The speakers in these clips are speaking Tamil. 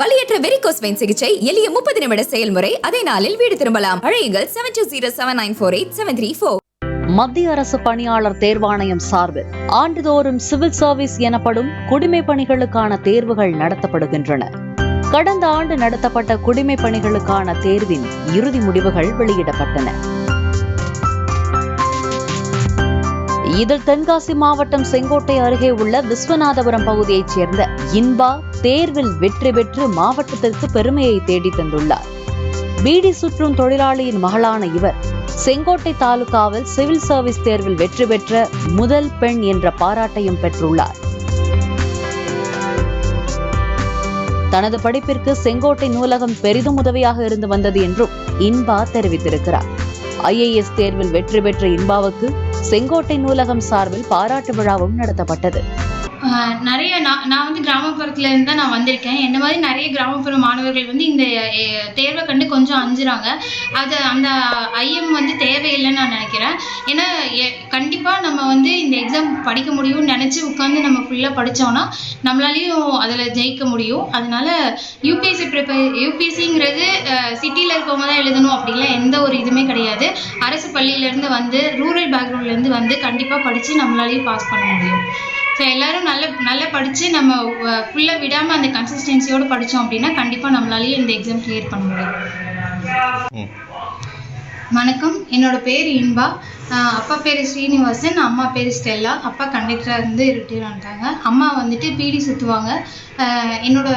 வலியற்ற வெரிகோஸ் வெயின் சிகிச்சை எளிய 30 நிமிட செயல்முறை. அதே நாளில் வீடு திரும்பலாம். அழையுங்கள் 7207948734. மத்திய அரசு பணியாளர் தேர்வாணையம் சார்பில் ஆண்டுதோறும் சிவில் சர்வீஸ் எனப்படும் குடிமை பணிகளுக்கான தேர்வுகள் நடத்தப்படுகின்றன. கடந்த ஆண்டு நடத்தப்பட்ட குடிமை பணிகளுக்கான தேர்வின் இறுதி முடிவுகள் வெளியிடப்பட்டன. இதில் தென்காசி மாவட்டம் செங்கோட்டை அருகே உள்ள விஸ்வநாதபுரம் பகுதியைச் சேர்ந்த இன்பா தேர்வில் வெற்றி பெற்று மாவட்டத்திற்கு பெருமையை தேடி தந்துள்ளார். பீடி சுற்றும் தொழிலாளியின் மகளான இவர் செங்கோட்டை தாலுகாவில் சிவில் சர்வீஸ் தேர்வில் வெற்றி பெற்ற முதல் பெண் என்ற பாராட்டையும் பெற்றுள்ளார். தனது படிப்பிற்கு செங்கோட்டை நூலகம் பெரிதும் உதவியாக இருந்து வந்தது என்றும் இன்பா தெரிவித்திருக்கிறார். IAS தேர்வில் வெற்றி பெற்ற இன்பாவுக்கு செங்கோட்டை நூலகம் சார்பில் பாராட்டு விழாவும் நடத்தப்பட்டது. நிறைய நான் வந்து கிராமப்புறத்துல இருந்து தான் நான் வந்திருக்கேன். என்ன மாதிரி நிறைய கிராமப்புற மாணவர்கள் வந்து இந்த தேர்வை கண்டு கொஞ்சம் அஞ்சுறாங்க. அது அந்த ஐயம் வந்து தேவையில்லைன்னு நான் நினைக்கிறேன். ஏன்னா கண்டிப்பாக நம்ம வந்து இந்த எக்ஸாம் படிக்க முடியும்னு நினச்சி உட்காந்து நம்ம ஃபுல்லாக படித்தோம்னா நம்மளாலையும் அதில் ஜெயிக்க முடியும். அதனால யூபிஎஸ்சிங்கிறது சிட்டியில் இருக்கவங்க தான் எழுதணும் அப்படிலாம் எந்த ஒரு இதுவுமே கிடையாது. அரசு பள்ளியிலேருந்து வந்து ரூரல் பேக்ரவுண்ட்லேருந்து வந்து கண்டிப்பாக படித்து நம்மளாலையும் பாஸ் பண்ண முடியும். ஸோ எல்லோரும் நல்லா படித்து நம்ம ஃபுல்லாக விடாமல் அந்த கன்சிஸ்டன்சியோடு படித்தோம் அப்படின்னா கண்டிப்பாக நம்மளாலேயும் இந்த எக்ஸாம் கிளியர் பண்ண முடியும். வணக்கம், என்னோட பேர் இன்பா. அப்பா பேர் ஸ்ரீனிவாசன், அம்மா பேர் ஸ்டெல்லா. அப்பா கண்டக்டராக இருந்து ரிட்டையர் ஆகிட்டாங்க. அம்மா வந்துட்டு பீடி சுற்றுவாங்க. என்னோட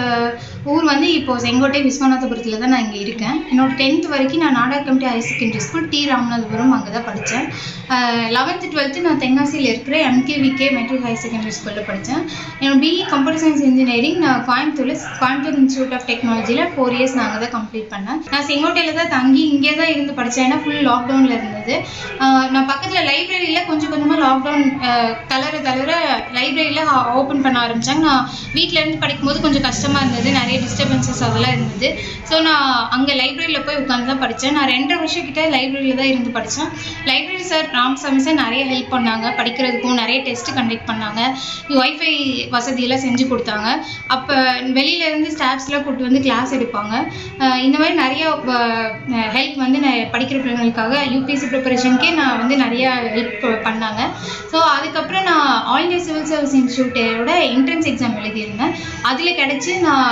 ஊர் வந்து இப்போது செங்கோட்டை விஸ்வநாதபுரத்தில் தான் நான் இங்கே இருக்கேன். என்னோட 10th வரைக்கும் நான் Nadar committee higher secondary school T Ramanathapuram அங்கே தான் படித்தேன். 11th 12th நான் தென்காசியில் இருக்கிற MKVK மெட்ரிக் ஹையர் செகண்டரி ஸ்கூலில் படித்தேன். என்னோட BE கம்ப்யூட்டர் சயின்ஸ் இன்ஜினியரிங் நான் கோயம்புத்தூர் இன்ஸ்டியூட் ஆஃப் டெக்னாலஜியில் 4 years நான் அங்கே தான் கம்ப்ளீட் பண்ணேன். நான் செங்கோட்டையில் தான் தங்கி இங்கே தான் இருந்து படித்தேன். ஏன்னா ஃபுல் லாக்டவுனில் இருந்தது. நான் பக்கத்தில் லைப்ரரியில் கொஞ்சமாக லாக்டவுன் தளர லைப்ரரியில் ஓப்பன் பண்ண ஆரம்பித்தாங்க. நான் வீட்டில் இருந்து படிக்கும்போது கொஞ்சம் கஷ்டமாக இருந்தது, நிறைய டிஸ்டர்பன்சஸ் அதெல்லாம் இருந்தது. ஸோ நான் அங்கே லைப்ரரியில் போய் உட்காந்து தான் படித்தேன். நான் 2.5 வருஷம் கிட்ட லைப்ரரியில் தான் இருந்து படித்தேன். லைப்ரரி சார் ராமசாமி சார் நிறைய ஹெல்ப் பண்ணாங்க. படிக்கிறதுக்கும் நிறைய டெஸ்ட் கண்டக்ட் பண்ணாங்க. வைஃபை வசதியெல்லாம் செஞ்சு கொடுத்தாங்க. அப்போ வெளியிலேருந்து ஸ்டாஃப்ஸ்லாம் கூப்பிட்டு வந்து கிளாஸ் எடுப்பாங்க. இந்த மாதிரி நிறையா ஹெல்ப் வந்து நான் படிக்கிற பிள்ளைங்களுக்காக UPSC ப்ரிப்பரேஷனுக்கே நான் வந்து நிறையா ஹெல்ப் பண்ணாங்க. ஸோ அதுக்கப்புறம் நான் ஆல் இந்தியா சிவில் சர்வீஸ் இன்ஸ்டியூட்டோட என்ட்ரன்ஸ் எக்ஸாம் எழுதியிருந்தேன். அதில் கிடச்சி நான்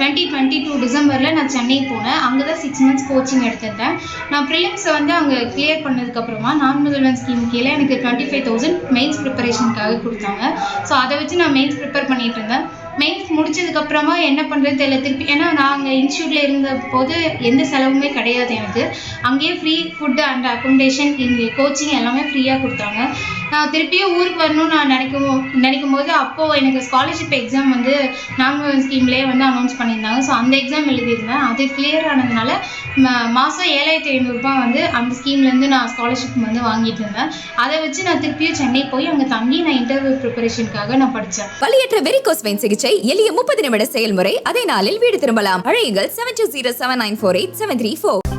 2022 டிசம்பரில் நான் சென்னை போனேன். அங்கே தான் 6 months கோச்சிங் எடுத்துட்டேன். நான் ப்ரிலிம்ஸை வந்து அங்கே கிளியர் பண்ணதுக்கப்புறமா நான் முதல்வன் ஸ்கீம் கீழே எனக்கு 25,000 மெயின்ஸ் ப்ரிப்பரேஷனுக்காக கொடுத்தாங்க. ஸோ அதை வச்சு நான் மெயின்ஸ் ப்ரிப்பேர் பண்ணிட்டு இருந்தேன். மெயின்ஸ் முடிச்சதுக்கப்புறமா என்ன பண்ணுறது தெரியல திருப்பி. ஏன்னா நான் அங்கே இன்ஸ்டியூட்டில் இருந்த போது எந்த செலவுமே கிடையாது எனக்கு. அங்கேயே ஃப்ரீ ஃபுட்டு அண்ட் அக்கோமடேஷன், இங்கே கோச்சிங் எல்லாமே ஃப்ரீயாக கொடுத்தாங்க. நான் திருப்பியும் ஊருக்கு வரணும்னு நான் நினைக்கும் போது அப்போது எனக்கு ஸ்காலர்ஷிப் எக்ஸாம் வந்து நார்மல் ஸ்கீம்லேயே வந்து அனௌன்ஸ் பண்ணியிருந்தாங்க. ஸோ அந்த எக்ஸாம் எழுதியிருந்தேன். அது கிளியர் ஆனதுனால மாதம் 7,500 ரூபாய் வந்து அந்த ஸ்கீம்லேருந்து நான் ஸ்காலர்ஷிப் வந்து வாங்கிட்டு இருந்தேன். அதை வச்சு நான் திருப்பியும் சென்னை போய் அங்கே தங்கி நான் இன்டர்வியூ ப்ரிப்பரேஷனுக்காக நான் படித்தேன். வலியற்ற வெரிகோஸ் வெயின் சிகிச்சை எளிய 30 நிமிட செயல்முறை. அதே நாளில் வீடு திரும்பலாம். அழையுங்கள் 7207948734.